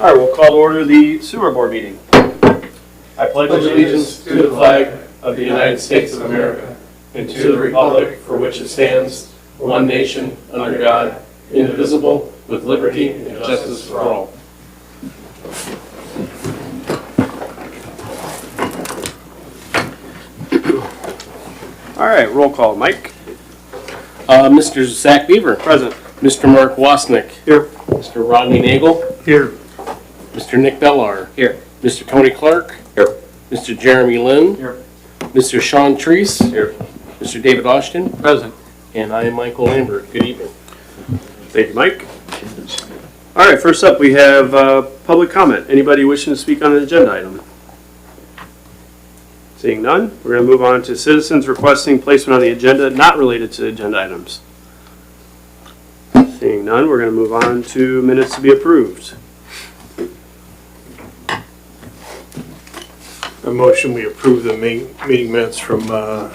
All right, we'll call to order the sewer board meeting. I pledge allegiance to the flag of the United States of America and to the republic for which it stands, one nation, under God, indivisible, with liberty and justice for all. All right, roll call. Mike? Mr. Zach Beaver. Present. Mr. Mark Wasnick. Here. Mr. Rodney Nagel. Here. Mr. Nick Bellar. Here. Mr. Tony Clark. Here. Mr. Jeremy Lynn. Here. Mr. Sean Treese. Here. Mr. David Austin. Present. And I am Michael Lambert. Good evening. Thank you, Mike. All right, first up we have public comment. Anybody wishing to speak on an agenda item? Seeing none, we're going to move on to citizens requesting placement on the agenda not related to agenda items. Seeing none, we're going to move on to minutes to be approved. A motion, we approve the meeting minutes from the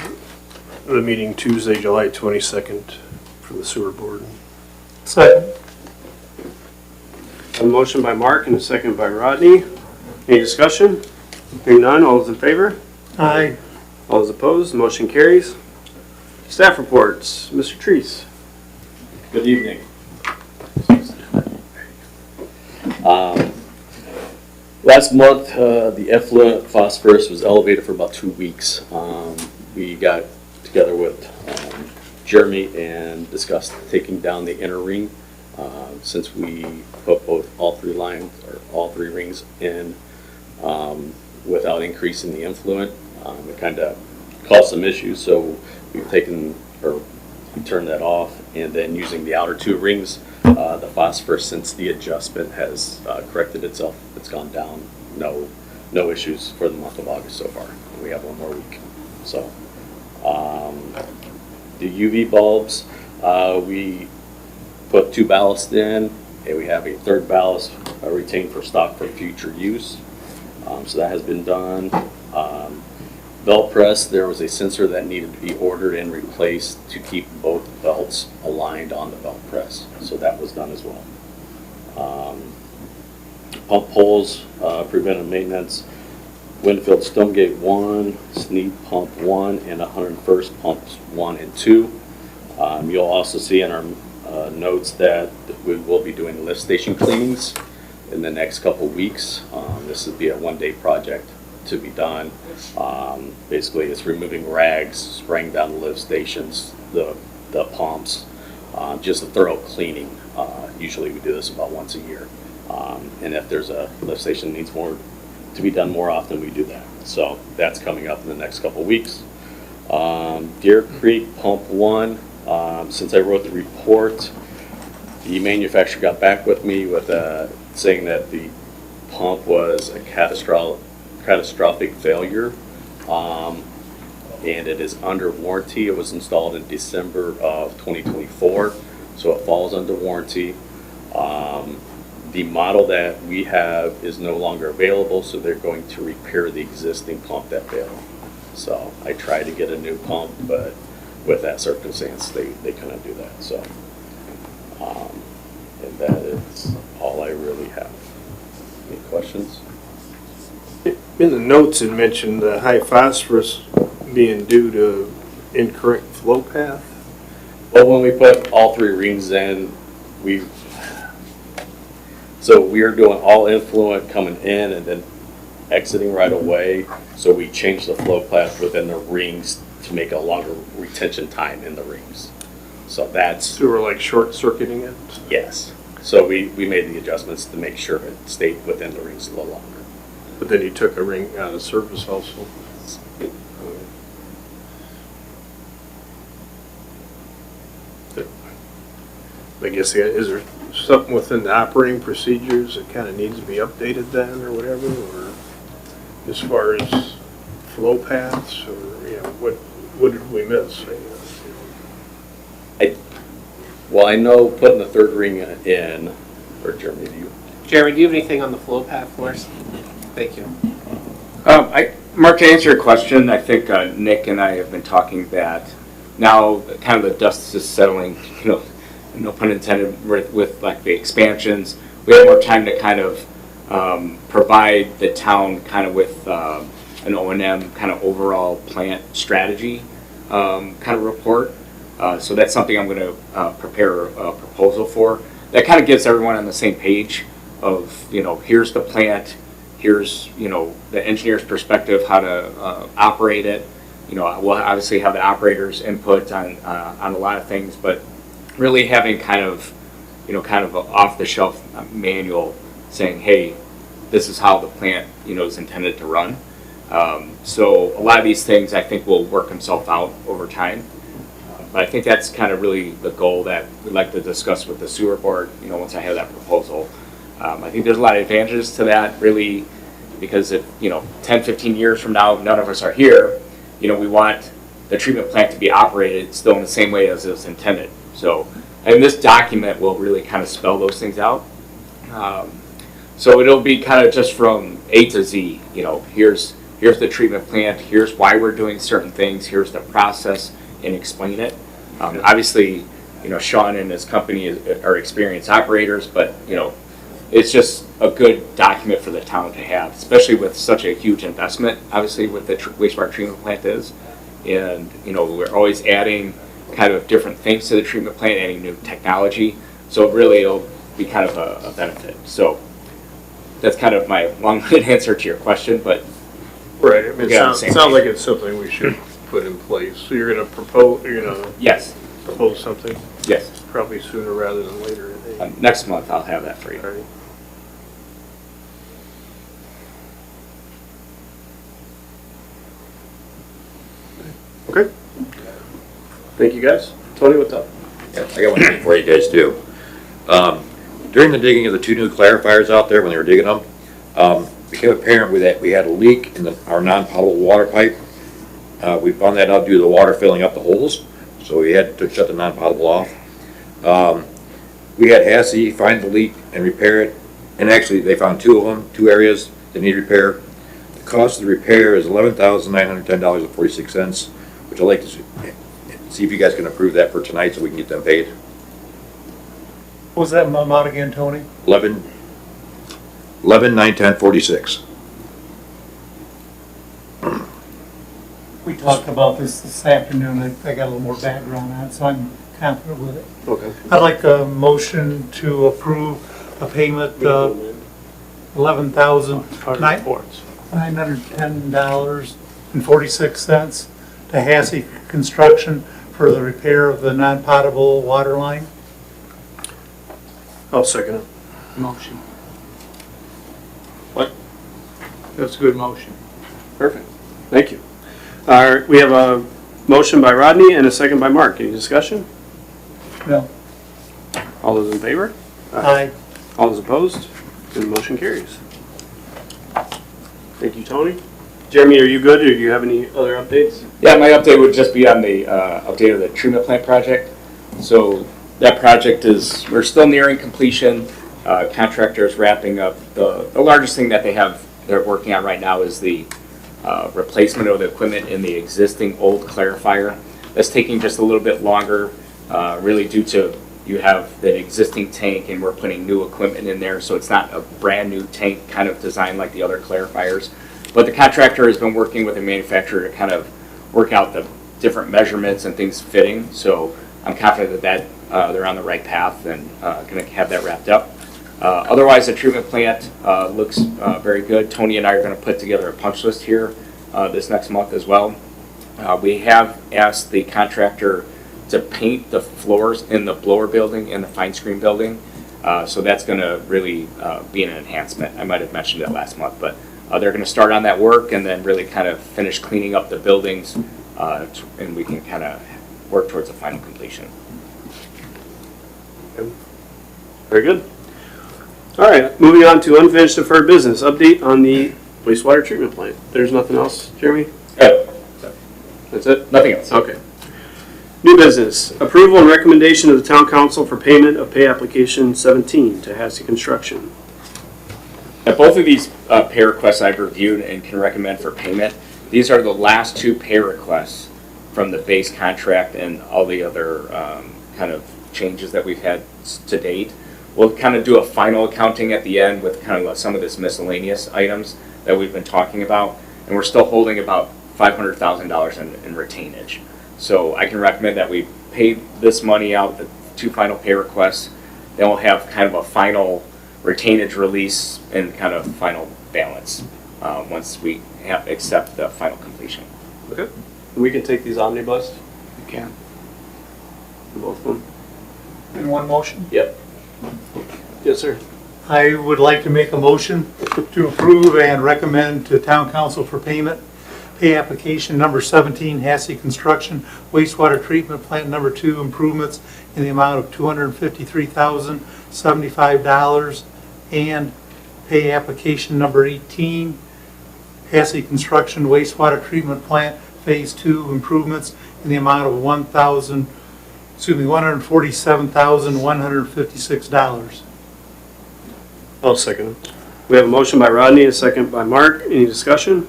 meeting Tuesday, July 22nd for the sewer board. Second. A motion by Mark and a second by Rodney. Any discussion? Hearing none, all those in favor? Aye. All those opposed, motion carries. Staff reports, Mr. Treese. Good evening. Last month, the effluent phosphorus was elevated for about 2 weeks. We got together with Jeremy and discussed taking down the inner ring since we put all three rings in without increasing the influent. It kind of caused some issues, so we've we turned that off, and then using the outer 2 rings, the phosphorus, since the adjustment has corrected itself, it's gone down. No issues for the month of August so far. We have 1 more week. So the UV bulbs, we put 2 ballasts in, and we have a 3rd ballast retained for stock for future use. So that has been done. Belt press, there was a sensor that needed to be ordered and replaced to keep both belts aligned on the belt press. So that was done as well. Pump poles, preventive maintenance, Winfield Stonegate 1, Sneed Pump 1, and 101st Pumps 1 and 2. You'll also see in our notes that we will be doing lift station cleanings in the next couple weeks. This would be a 1-day project to be done. Basically, it's removing rags, spraying down the lift stations, the pumps, just a thorough cleaning. Usually we do this about once a year. And if there's a lift station that needs more to be done more often, we do that. So that's coming up in the next couple weeks. Deer Creek Pump 1, since I wrote the report, the manufacturer got back with me with saying that the pump was a catastrophic failure, and it is under warranty. It was installed in December of 2024, so it falls under warranty. The model that we have is no longer available, so they're going to repair the existing pump that failed. So I tried to get a new pump, but with that circumstance, they couldn't do that. So, and that is all I really have. Any questions? In the notes, it mentioned the high phosphorus being due to incorrect flow path. Well, when we put all 3 rings in, we are doing all influent coming in and then exiting right away. So we changed the flow path within the rings to make a longer retention time in the rings. So that's... So we're like short circuiting it? Yes. So we made the adjustments to make sure it stayed within the rings a little longer. But then you took a ring out of service also. I guess, is there something within the operating procedures that kind of needs to be updated then or whatever? Or as far as flow paths or, what did we miss? Well, I know putting the 3rd ring in, or Jeremy, Jeremy, do you have anything on the flow path for us? Thank you. Mark, to answer your question, I think Nick and I have been talking that now kind of the dust is settling, no pun intended, with like the expansions. We have more time to kind of provide the town kind of with an O&M kind of overall plant strategy kind of report. So that's something I'm going to prepare a proposal for. That kind of gets everyone on the same page of, here's the plant, here's, the engineer's perspective, how to operate it. We'll obviously have the operator's input on a lot of things, but really having kind of an off-the-shelf manual saying, hey, this is how the plant, is intended to run. So a lot of these things I think will work themselves out over time. But I think that's kind of really the goal that we'd like to discuss with the sewer board, once I have that proposal. I think there's a lot of advantages to that, really, because if, 10, 15 years from now, none of us are here, we want the treatment plant to be operated still in the same way as it was intended. So, and this document will really kind of spell those things out. So it'll be kind of just from A to Z, here's the treatment plant, here's why we're doing certain things, here's the process, and explain it. Obviously, Sean and his company are experienced operators, but, it's just a good document for the town to have, especially with such a huge investment, obviously, with the wastewater treatment plant is. And, we're always adding kind of different things to the treatment plant, adding new technology. So really, it'll be kind of a benefit. So that's kind of my long-winded answer to your question, but Right, I mean, it Yeah, sounds same like page. it's something we should put in place. So you're gonna yes, propose something yes. probably sooner rather than later, I think. Next month, I'll have that for you. All right. Okay. Thank you, guys. Tony, what's up? Yeah, I got one thing for you guys too. During the digging of the two new clarifiers out there, when they were digging them, became apparent that we had a leak in our non-potable water pipe. We found that out due to the water filling up the holes, so we had to shut the non-potable off. We had HASI find the leak and repair it, and actually they found two of them, two areas that need repair. The cost of the repair is $11,910.46, which I'd like to see if you guys can approve that for tonight so we can get them paid. What was that amount again, Tony? 11,910.46. We talked about this afternoon. I got a little more background on it, so I'm confident with it. Okay. I'd like a motion to approve a payment of $11,910.46 to HASI Construction for the repair of the non-potable water line. I'll second it. Motion. What? That's a good motion. Perfect. Thank you. All right, we have a motion by Rodney and a second by Mark. Any discussion? No. All those in favor? Aye. All those opposed? And the motion carries. Thank you, Tony. Jeremy, are you good, or do you have any other updates? Yeah, my update would just be on the update of the treatment plant project. So that project we're still nearing completion. Contractor is wrapping up. The largest thing that they're working on right now is the replacement of the equipment in the existing old clarifier. That's taking just a little bit longer, really due to you have the existing tank and we're putting new equipment in there, so it's not a brand new tank kind of design like the other clarifiers. But the contractor has been working with the manufacturer to kind of work out the different measurements and things fitting. So I'm confident that they're on the right path and going to have that wrapped up. Otherwise, the treatment plant looks very good. Tony and I are going to put together a punch list here this next month as well. We have asked the contractor to paint the floors in the blower building and the fine screen building. So that's going to really be an enhancement. I might have mentioned it last month, but they're going to start on that work and then really kind of finish cleaning up the buildings, and we can kind of work towards a final completion. Very good. All right, moving on to unfinished deferred business. Update on the wastewater treatment plant. There's nothing else, Jeremy? That's it? Nothing else. Okay. New business. Approval and recommendation of the town council for payment of pay application 17 to HASI Construction. Now, both of these pay requests I've reviewed and can recommend for payment. These are the last two pay requests from the base contract and all the other kind of changes that we've had to date. We'll kind of do a final accounting at the end with kind of some of this miscellaneous items that we've been talking about. And we're still holding about $500,000 in retainage. So I can recommend that we pay this money out, the 2 final pay requests. Then we'll have kind of a final retainage release and kind of final balance once we accept the final completion. Okay. We can take these omnibus, You can. both of them. In one motion? Yep. Yes, sir. I would like to make a motion to approve and recommend to town council for payment, pay application number 17, Hassey Construction wastewater treatment plant number 2 improvements in the amount of $253,075, and pay application number 18, Hassey Construction wastewater treatment plant phase 2 improvements in the amount of $147,156. I'll second it. We have a motion by Rodney, a second by Mark. Any discussion?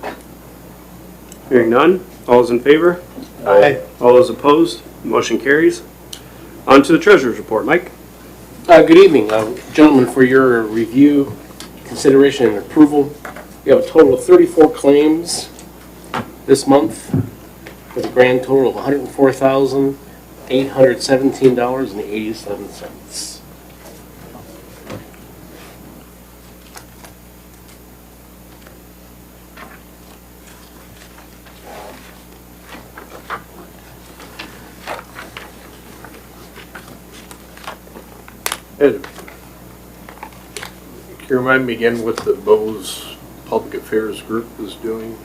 Hearing none. All those in favor? Aye. All those opposed? Motion carries. On to the treasurer's report. Mike? Good evening, gentlemen, for your review, consideration, and approval. We have a total of 34 claims this month with a grand total of $104,817.87. Ed, can you remind me again what the Bose Public Affairs Group is doing?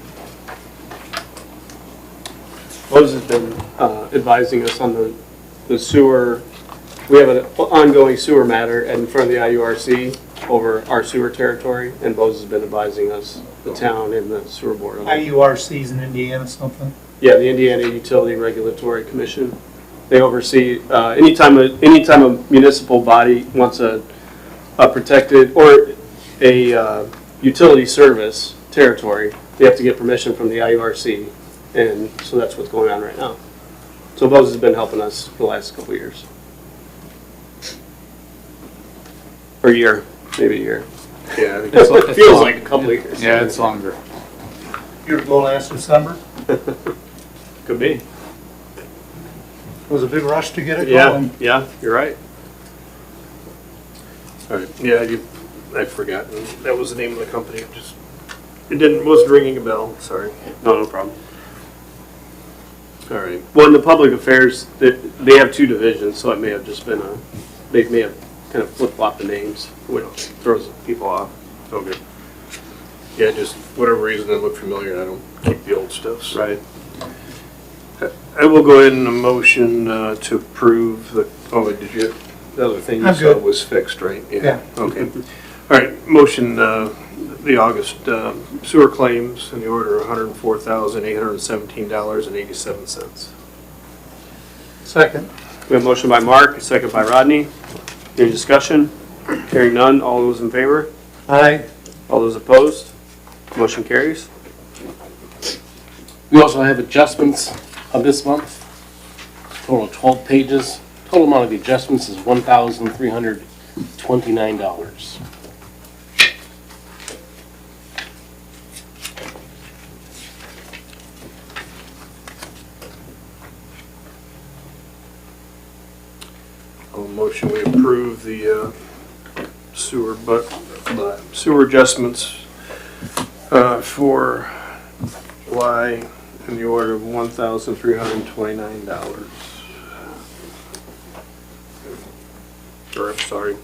Bose has been advising us on the sewer. We have an ongoing sewer matter in front of the IURC over our sewer territory, and Bose has been advising us, the town and the sewer board. on it. IURC's in Indiana something. Yeah, the Indiana Utility Regulatory Commission. They oversee, anytime a municipal body wants a protected, or a utility service territory, they have to get permission from the IURC, and so that's what's going on right now. So Bose has been helping us for the last couple of years. Or a year, maybe a year. Yeah, I think It feels like a couple of years. Yeah, it's longer. Your last December? Could be. It was a big rush to get it Yeah, going. yeah, you're right. All right, yeah, I'd forgotten. That was the name of the company. Wasn't ringing a bell, sorry. No problem. All right. Well, in the public affairs, they have 2 divisions, so it may have just been they may have kind of flip-flopped the names, which throws people off. Okay. Yeah, just whatever reason it looked familiar, I don't keep the old stuff. So. Right. I will go ahead and a motion to approve the, the other thing you I'm said good. was fixed, right? Yeah. Okay. All right, motion, the August sewer claims in the order of $104,817.87. Second. We have a motion by Mark, a second by Rodney. Any discussion? Hearing none. All those in favor? Aye. All those opposed? Motion carries. We also have adjustments of this month, total of 12 pages. Total amount of the adjustments is $1,329. Motion we approve the sewer adjustments for July in the order of $1,329. Or, I'm sorry,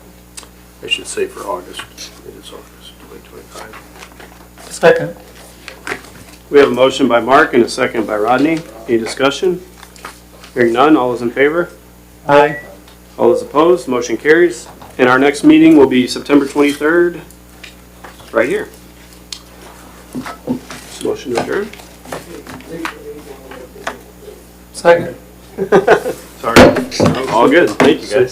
I should say for August. It is August 2025. Second. We have a motion by Mark and a second by Rodney. Any discussion? Hearing none. All those in favor? Aye. All those opposed? Motion carries. And our next meeting will be September 23rd, right here. Motion to adjourn. Second. Sorry. All good. Thank you, guys.